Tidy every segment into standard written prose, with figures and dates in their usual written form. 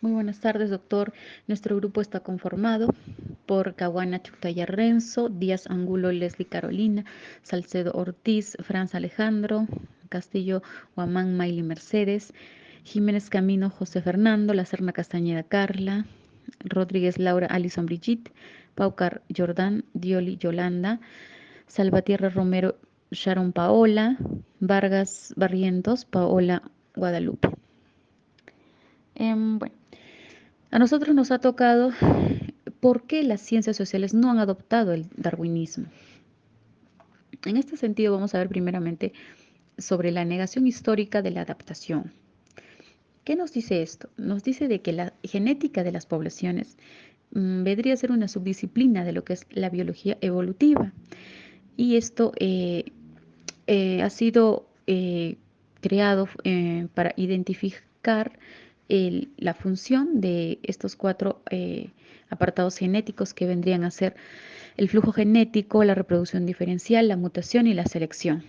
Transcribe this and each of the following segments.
Muy buenas tardes, doctor. Nuestro grupo está conformado por Caguana Chutaya Renzo, Díaz Angulo Leslie Carolina, Salcedo Ortiz, Franz Alejandro, Castillo Huamán Maily Mercedes, Jiménez Camino José Fernando, La Serna Castañeda Carla, Rodríguez Laura Alison Brigitte, Paucar Jordán, Dioli Yolanda, Salvatierra Romero Sharon Paola, Vargas Barrientos Paola Guadalupe. Bueno. A nosotros nos ha tocado por qué las ciencias sociales no han adoptado el darwinismo. En este sentido vamos a ver primeramente sobre la negación histórica de la adaptación. ¿Qué nos dice esto? Nos dice de que la genética de las poblaciones vendría a ser una subdisciplina de lo que es la biología evolutiva. Y esto ha sido creado para identificar la función de estos cuatro apartados genéticos que vendrían a ser el flujo genético, la reproducción diferencial, la mutación y la selección.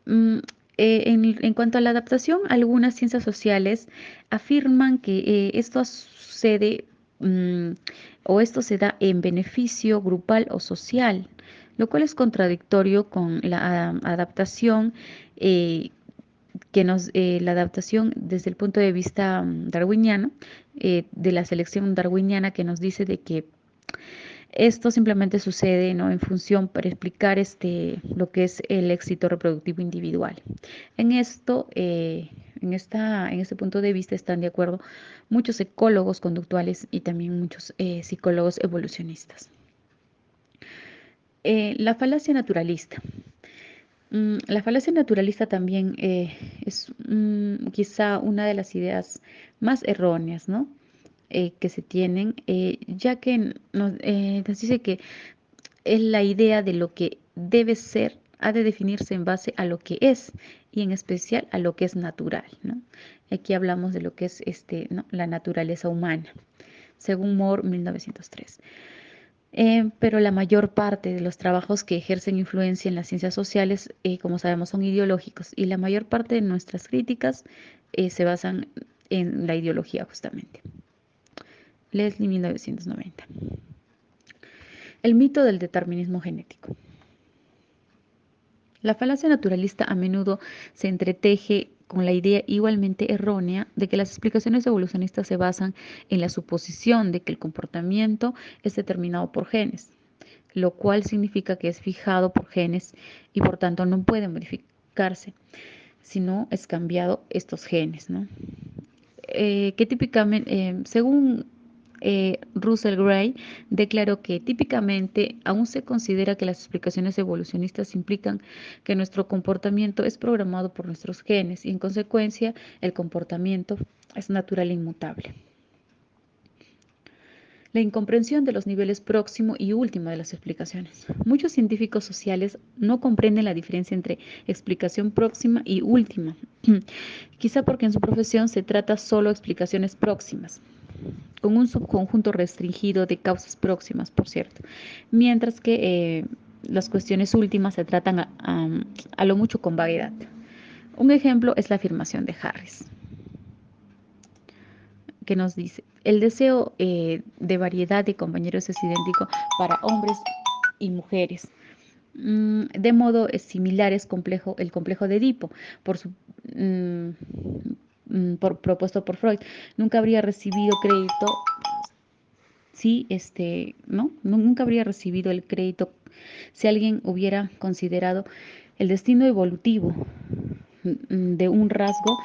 Mm, en cuanto a la adaptación, algunas ciencias sociales afirman que esto sucede o esto se da en beneficio grupal o social, lo cual es contradictorio con la adaptación eh, la adaptación desde el punto de vista darwiniano, de la selección darwiniana que nos dice de que esto simplemente sucede, ¿no?, en función para explicar lo que es el éxito reproductivo individual. En esto, en este punto de vista están de acuerdo muchos ecólogos conductuales y también muchos psicólogos evolucionistas. La falacia naturalista. La falacia naturalista también es quizá una de las ideas más erróneas, ¿no?, que se tienen, ya que nos dice que es la idea de lo que debe ser, ha de definirse en base a lo que es y en especial a lo que es natural, ¿no? Aquí hablamos de lo que es ¿no?, la naturaleza humana, según Moore, 1903. Pero la mayor parte de los trabajos que ejercen influencia en las ciencias sociales, como sabemos, son ideológicos y la mayor parte de nuestras críticas se basan en la ideología justamente. Leslie, 1990. El mito del determinismo genético. La falacia naturalista a menudo se entreteje con la idea igualmente errónea de que las explicaciones evolucionistas se basan en la suposición de que el comportamiento es determinado por genes, lo cual significa que es fijado por genes y por tanto no puede modificarse si no es cambiado estos genes, ¿no? Que típicamente, según Russell Gray, declaró que típicamente aún se considera que las explicaciones evolucionistas implican que nuestro comportamiento es programado por nuestros genes y en consecuencia el comportamiento es natural e inmutable. La incomprensión de los niveles próximo y último de las explicaciones. Muchos científicos sociales no comprenden la diferencia entre explicación próxima y última, quizá porque en su profesión se trata solo de explicaciones próximas, con un subconjunto restringido de causas próximas, por cierto, mientras que las cuestiones últimas se tratan a lo mucho con vaguedad. Un ejemplo es la afirmación de Harris, que nos dice, el deseo de variedad de compañeros es idéntico para hombres y mujeres. De modo similar es el complejo de Edipo, propuesto por Freud. Nunca habría recibido crédito si ¿no? Nunca habría recibido el crédito si alguien hubiera considerado el destino evolutivo de un rasgo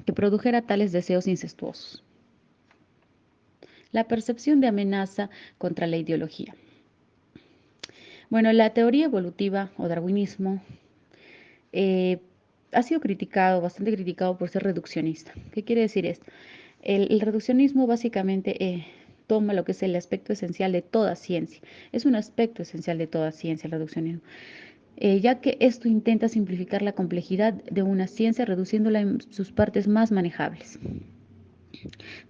que produjera tales deseos incestuosos. La percepción de amenaza contra la ideología. Bueno, la teoría evolutiva o darwinismo eh, ha sido bastante criticado por ser reduccionista. ¿Qué quiere decir esto? El reduccionismo básicamente toma lo que es el aspecto esencial de toda ciencia. Es un aspecto esencial de toda ciencia el reduccionismo, ya que esto intenta simplificar la complejidad de una ciencia reduciéndola en sus partes más manejables.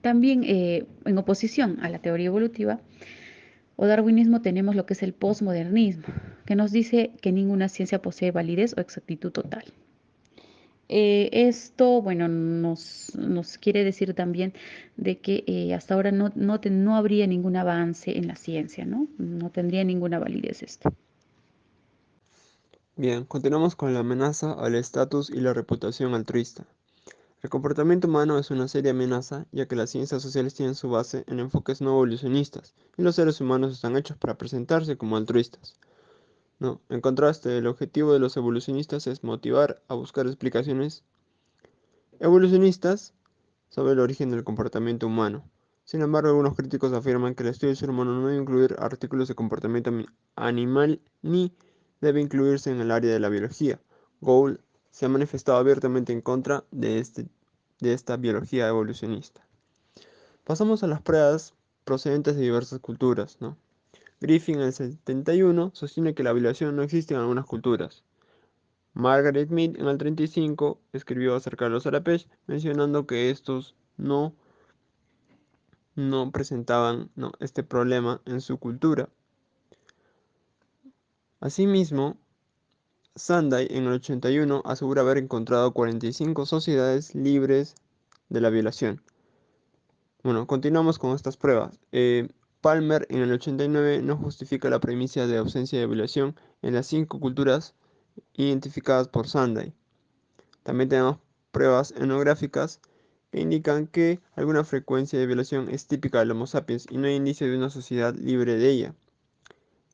También en oposición a la teoría evolutiva o darwinismo tenemos lo que es el posmodernismo, que nos dice que ninguna ciencia posee validez o exactitud total. Esto, bueno, nos quiere decir también de que hasta ahora no habría ningún avance en la ciencia, ¿no? No tendría ninguna validez esto. Bien, continuamos con la amenaza al estatus y la reputación altruista. El comportamiento humano es una seria amenaza, ya que las ciencias sociales tienen su base en enfoques no evolucionistas, y los seres humanos están hechos para presentarse como altruistas. No, en contraste, el objetivo de los evolucionistas es motivar a buscar explicaciones evolucionistas sobre el origen del comportamiento humano. Sin embargo, algunos críticos afirman que el estudio del ser humano no debe incluir artículos de comportamiento animal ni debe incluirse en el área de la biología. Gould se ha manifestado abiertamente en contra de esta biología evolucionista. Pasamos a las pruebas procedentes de diversas culturas, ¿no? Griffin en el 71 sostiene que la violación no existe en algunas culturas. Margaret Mead en el 35 escribió acerca de los Arapech, mencionando que estos no presentaban este problema en su cultura. Asimismo, Sandai en el 81 asegura haber encontrado 45 sociedades libres de la violación. Bueno, continuamos con estas pruebas. Palmer en el 89 no justifica la premisa de ausencia de violación en las 5 culturas identificadas por Sandai. También tenemos pruebas etnográficas que indican que alguna frecuencia de violación es típica del Homo sapiens y no hay indicio de una sociedad libre de ella.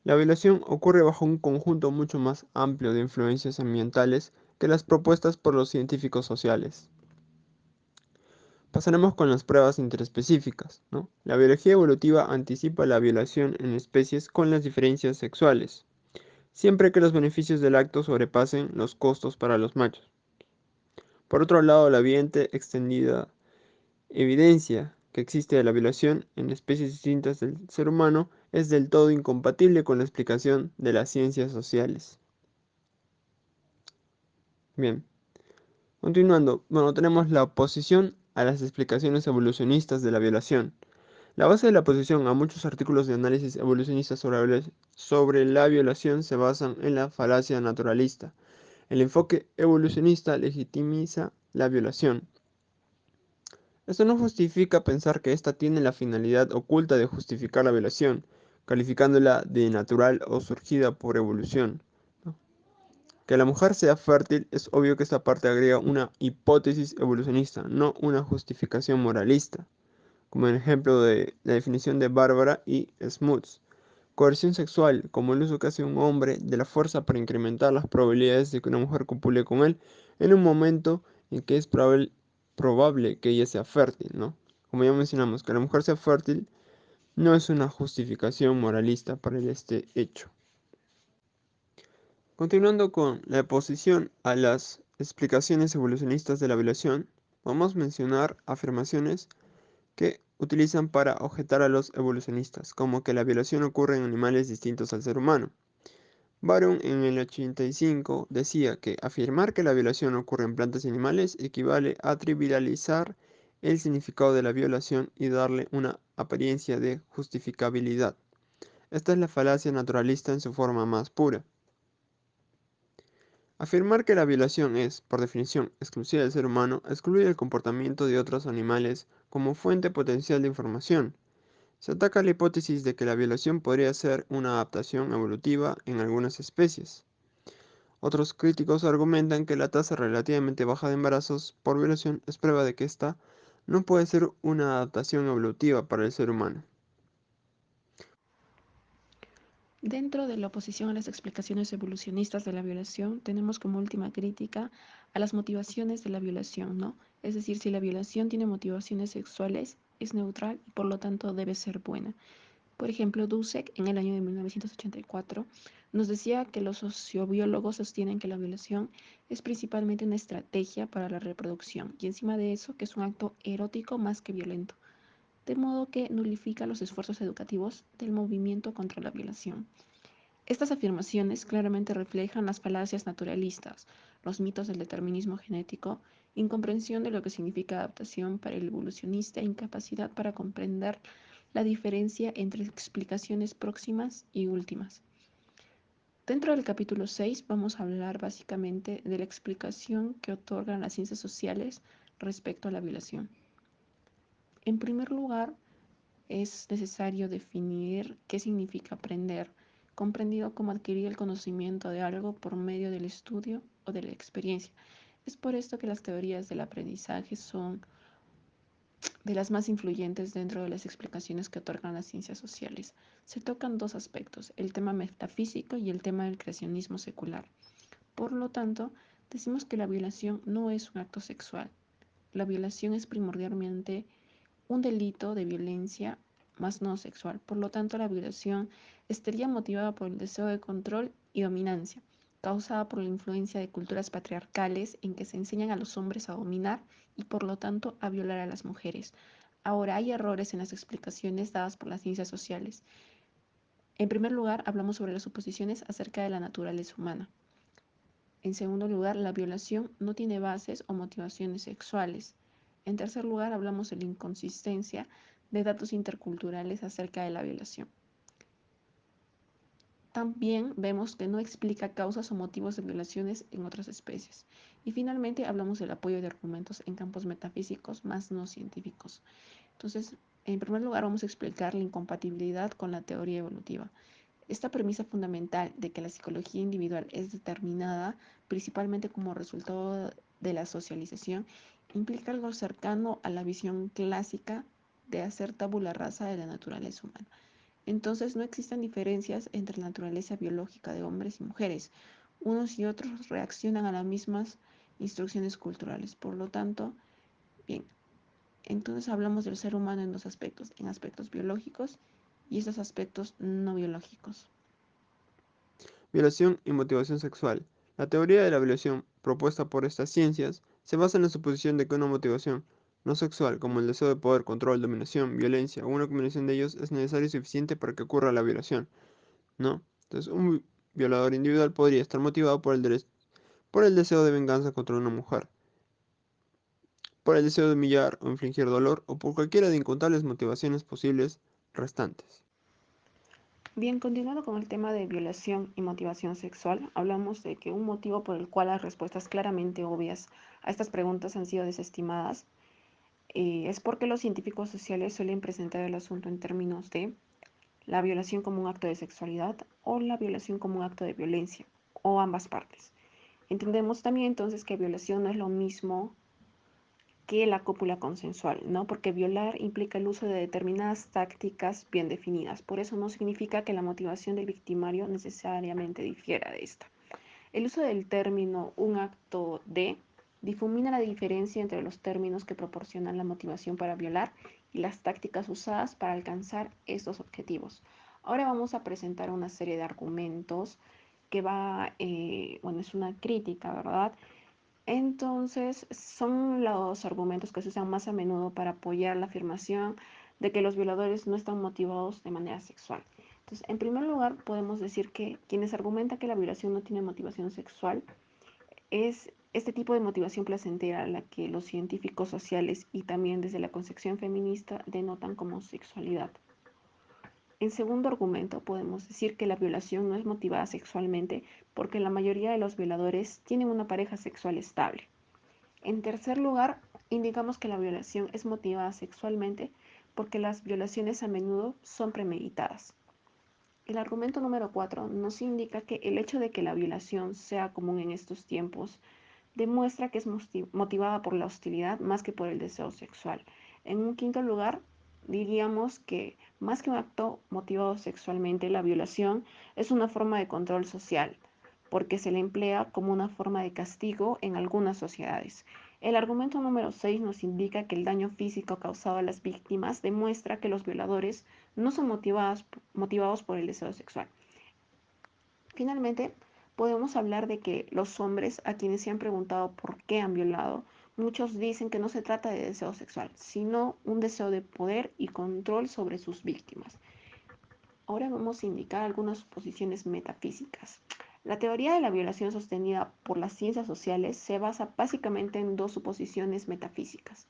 La violación ocurre bajo un conjunto mucho más amplio de influencias ambientales que las propuestas por los científicos sociales. Pasaremos con las pruebas interespecíficas, ¿no? La biología evolutiva anticipa la violación en especies con las diferencias sexuales, siempre que los beneficios del acto sobrepasen los costos para los machos. Por otro lado, la evidente extendida evidencia que existe de la violación en especies distintas del ser humano es del todo incompatible con la explicación de las ciencias sociales. Bien, continuando, bueno, tenemos la oposición a las explicaciones evolucionistas de la violación. La base de la oposición a muchos artículos de análisis evolucionistas sobre la violación se basan en la falacia naturalista. El enfoque evolucionista legitimiza la violación. Esto no justifica pensar que ésta tiene la finalidad oculta de justificar la violación, calificándola de natural o surgida por evolución. ¿No? Que la mujer sea fértil es obvio que esta parte agrega una hipótesis evolucionista, no una justificación moralista, como el ejemplo de la definición de Bárbara y Smuts. Coerción sexual, como el uso que hace un hombre de la fuerza para incrementar las probabilidades de que una mujer copule con él en un momento en que es probable que ella sea fértil, ¿no? Como ya mencionamos, que la mujer sea fértil no es una justificación moralista para este hecho. Continuando con la oposición a las explicaciones evolucionistas de la violación, vamos a mencionar afirmaciones que utilizan para objetar a los evolucionistas, como que la violación ocurre en animales distintos al ser humano. Baron en el 85 decía que afirmar que la violación ocurre en plantas y animales equivale a trivializar el significado de la violación y darle una apariencia de justificabilidad. Esta es la falacia naturalista en su forma más pura. Afirmar que la violación es, por definición, exclusiva del ser humano excluye el comportamiento de otros animales como fuente potencial de información. Se ataca la hipótesis de que la violación podría ser una adaptación evolutiva en algunas especies. Otros críticos argumentan que la tasa relativamente baja de embarazos por violación es prueba de que esta no puede ser una adaptación evolutiva para el ser humano. Dentro de la oposición a las explicaciones evolucionistas de la violación, tenemos como última crítica a las motivaciones de la violación, ¿no? Es decir, si la violación tiene motivaciones sexuales, es neutral y por lo tanto debe ser buena. Por ejemplo, Dussek en el año de 1984 nos decía que los sociobiólogos sostienen que la violación es principalmente una estrategia para la reproducción y encima de eso que es un acto erótico más que violento, de modo que nulifica los esfuerzos educativos del movimiento contra la violación. Estas afirmaciones claramente reflejan las falacias naturalistas, los mitos del determinismo genético, incomprensión de lo que significa adaptación para el evolucionista e incapacidad para comprender la diferencia entre explicaciones próximas y últimas. Dentro del capítulo 6 vamos a hablar básicamente de la explicación que otorgan las ciencias sociales respecto a la violación. En primer lugar, es necesario definir qué significa aprender, comprendido como adquirir el conocimiento de algo por medio del estudio o de la experiencia. Es por esto que las teorías del aprendizaje son de las más influyentes dentro de las explicaciones que otorgan las ciencias sociales. Se tocan dos aspectos, el tema metafísico y el tema del creacionismo secular. Por lo tanto, decimos que la violación no es un acto sexual. La violación es primordialmente un delito de violencia, más no sexual. Por lo tanto, la violación estaría motivada por el deseo de control y dominancia, causada por la influencia de culturas patriarcales en que se enseñan a los hombres a dominar y por lo tanto a violar a las mujeres. Ahora, hay errores en las explicaciones dadas por las ciencias sociales. En primer lugar, hablamos sobre las suposiciones acerca de la naturaleza humana. En segundo lugar, la violación no tiene bases o motivaciones sexuales. En tercer lugar, hablamos de la inconsistencia de datos interculturales acerca de la violación. También vemos que no explica causas o motivos de violaciones en otras especies. Y finalmente hablamos del apoyo de argumentos en campos metafísicos más no científicos. Entonces, en primer lugar, vamos a explicar la incompatibilidad con la teoría evolutiva. Esta premisa fundamental de que la psicología individual es determinada principalmente como resultado de la socialización implica algo cercano a la visión clásica de hacer tabula rasa de la naturaleza humana. Entonces no existen diferencias entre la naturaleza biológica de hombres y mujeres. Unos y otros reaccionan a las mismas instrucciones culturales. Por lo tanto, bien, entonces hablamos del ser humano en dos aspectos, en aspectos biológicos y estos aspectos no biológicos. Violación y motivación sexual. La teoría de la violación propuesta por estas ciencias se basa en la suposición de que una motivación no sexual, como el deseo de poder, control, dominación, violencia o una combinación de ellos, es necesaria y suficiente para que ocurra la violación, ¿no? Entonces, un violador individual podría estar motivado por el deseo de venganza contra una mujer, por el deseo de humillar o infligir dolor, o por cualquiera de incontables motivaciones posibles restantes. Bien, continuando con el tema de violación y motivación sexual, hablamos de que un motivo por el cual las respuestas claramente obvias a estas preguntas han sido desestimadas es porque los científicos sociales suelen presentar el asunto en términos de la violación como un acto de sexualidad o la violación como un acto de violencia, o ambas partes. Entendemos también entonces que violación no es lo mismo que la cópula consensual, ¿no? Porque violar implica el uso de determinadas tácticas bien definidas. Por eso no significa que la motivación del victimario necesariamente difiera de esta. El uso del término un acto de difumina la diferencia entre los términos que proporcionan la motivación para violar y las tácticas usadas para alcanzar estos objetivos. Ahora vamos a presentar una serie de argumentos que bueno, es una crítica, ¿verdad? Entonces, son los argumentos que se usan más a menudo para apoyar la afirmación de que los violadores no están motivados de manera sexual. Entonces, en primer lugar, podemos decir que quienes argumentan que la violación no tiene motivación sexual es este tipo de motivación placentera la que los científicos sociales y también desde la concepción feminista denotan como sexualidad. En segundo argumento, podemos decir que la violación no es motivada sexualmente porque la mayoría de los violadores tienen una pareja sexual estable. En tercer lugar, indicamos que la violación es motivada sexualmente porque las violaciones a menudo son premeditadas. El argumento número 4 nos indica que el hecho de que la violación sea común en estos tiempos demuestra que es motivada por la hostilidad más que por el deseo sexual. En un quinto lugar, diríamos que más que un acto motivado sexualmente, la violación es una forma de control social, porque se le emplea como una forma de castigo en algunas sociedades. El argumento número 6 nos indica que el daño físico causado a las víctimas demuestra que los violadores no son motivados por el deseo sexual. Finalmente, podemos hablar de que los hombres a quienes se han preguntado por qué han violado, muchos dicen que no se trata de deseo sexual, sino un deseo de poder y control sobre sus víctimas. Ahora vamos a indicar algunas suposiciones metafísicas. La teoría de la violación sostenida por las ciencias sociales se basa básicamente en dos suposiciones metafísicas,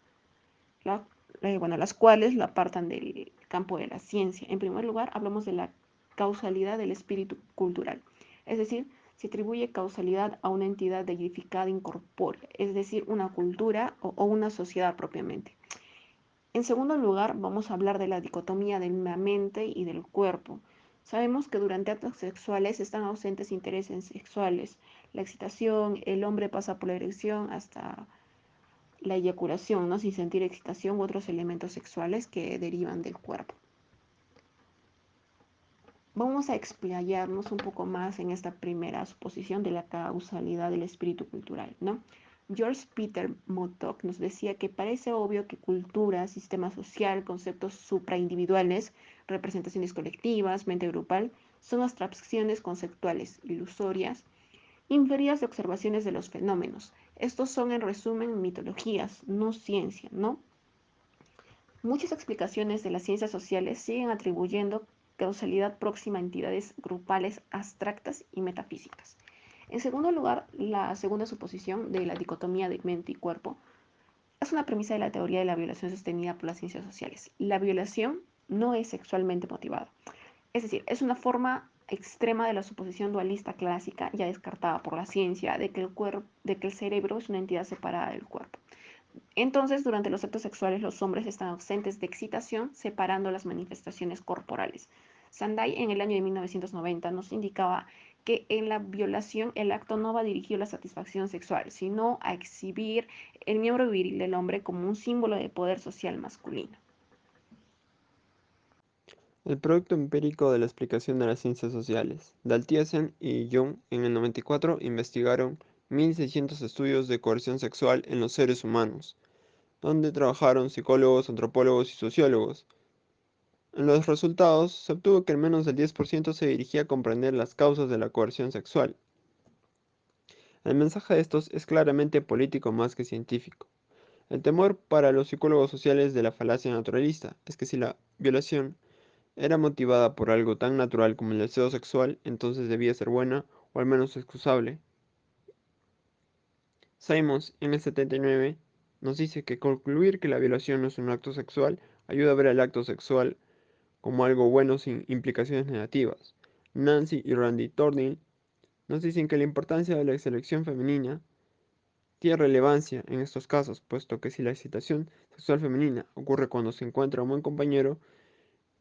las cuales lo apartan del campo de la ciencia. En primer lugar, hablamos de la causalidad del espíritu cultural. Es decir, se atribuye causalidad a una entidad deificada incorpórea, es decir, una cultura o una sociedad propiamente. En segundo lugar, vamos a hablar de la dicotomía de la mente y del cuerpo. Sabemos que durante actos sexuales están ausentes intereses sexuales. La excitación, el hombre pasa por la erección hasta la eyaculación, ¿no? Sin sentir excitación u otros elementos sexuales que derivan del cuerpo. Vamos a explayarnos un poco más en esta primera suposición de la causalidad del espíritu cultural, ¿no? George Peter Motok nos decía que parece obvio que cultura, sistema social, conceptos supraindividuales, representaciones colectivas, mente grupal, son abstracciones conceptuales ilusorias, inferidas de observaciones de los fenómenos. Estos son, en resumen, mitologías, no ciencia, ¿no? Muchas explicaciones de las ciencias sociales siguen atribuyendo causalidad próxima a entidades grupales abstractas y metafísicas. En segundo lugar, la segunda suposición de la dicotomía de mente y cuerpo es una premisa de la teoría de la violación sostenida por las ciencias sociales. La violación no es sexualmente motivada. Es decir, es una forma extrema de la suposición dualista clásica ya descartada por la ciencia de que el cerebro es una entidad separada del cuerpo. Entonces, durante los actos sexuales, los hombres están ausentes de excitación, separando las manifestaciones corporales. Sandai, en el año de 1990, nos indicaba que en la violación el acto no va dirigido a la satisfacción sexual, sino a exhibir el miembro viril del hombre como un símbolo de poder social masculino. El producto empírico de la explicación de las ciencias sociales. Daltiazen y Jung en el 94 investigaron 1600 estudios de coerción sexual en los seres humanos, donde trabajaron psicólogos, antropólogos y sociólogos. En los resultados se obtuvo que al menos el 10% se dirigía a comprender las causas de la coerción sexual. El mensaje de estos es claramente político más que científico. El temor para los psicólogos sociales de la falacia naturalista es que si la violación era motivada por algo tan natural como el deseo sexual, entonces debía ser buena o al menos excusable. Simons, en el 79, nos dice que concluir que la violación no es un acto sexual ayuda a ver el acto sexual como algo bueno sin implicaciones negativas. Nancy y Randy Thornhill nos dicen que la importancia de la selección femenina tiene relevancia en estos casos, puesto que si la excitación sexual femenina ocurre cuando se encuentra un buen compañero,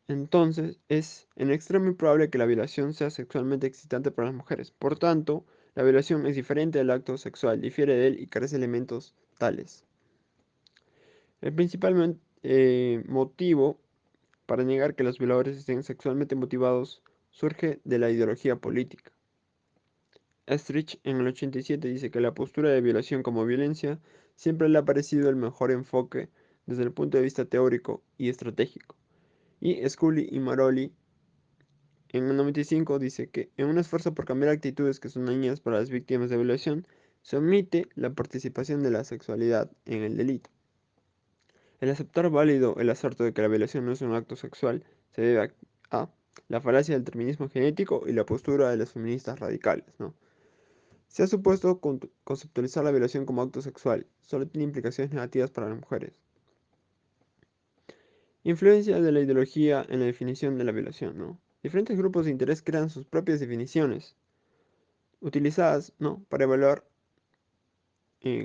entonces es en extremo improbable que la violación sea sexualmente excitante para las mujeres. Por tanto, la violación es diferente del acto sexual, difiere de él y carece de elementos tales. El principal motivo para negar que los violadores estén sexualmente motivados surge de la ideología política. Estrich en el 87 dice que la postura de violación como violencia siempre le ha parecido el mejor enfoque desde el punto de vista teórico y estratégico. Y Scully y Maroli en el 95 dice que en un esfuerzo por cambiar actitudes que son dañinas para las víctimas de violación, se omite la participación de la sexualidad en el delito. El aceptar válido el aserto de que la violación no es un acto sexual se debe a la falacia del determinismo genético y la postura de las feministas radicales, ¿no? Se ha supuesto conceptualizar la violación como acto sexual, solo tiene implicaciones negativas para las mujeres. Influencia de la ideología en la definición de la violación, ¿no? Diferentes grupos de interés crean sus propias definiciones, utilizadas, ¿no?, para evaluar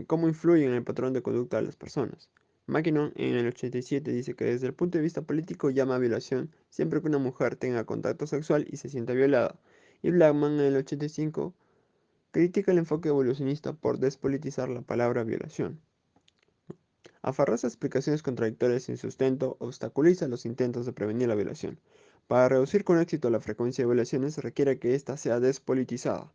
cómo influyen en el patrón de conducta de las personas. Mackinnon en el 87 dice que desde el punto de vista político llama a violación siempre que una mujer tenga contacto sexual y se sienta violada. Y Blackman en el 85 critica el enfoque evolucionista por despolitizar la palabra violación. Aferrarse a explicaciones contradictorias sin sustento obstaculiza los intentos de prevenir la violación. Para reducir con éxito la frecuencia de violaciones se requiere que ésta sea despolitizada.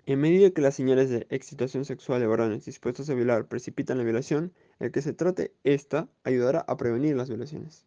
En medida que las señales de excitación sexual de varones dispuestos a violar precipitan la violación, el que se trate esta ayudará a prevenir las violaciones.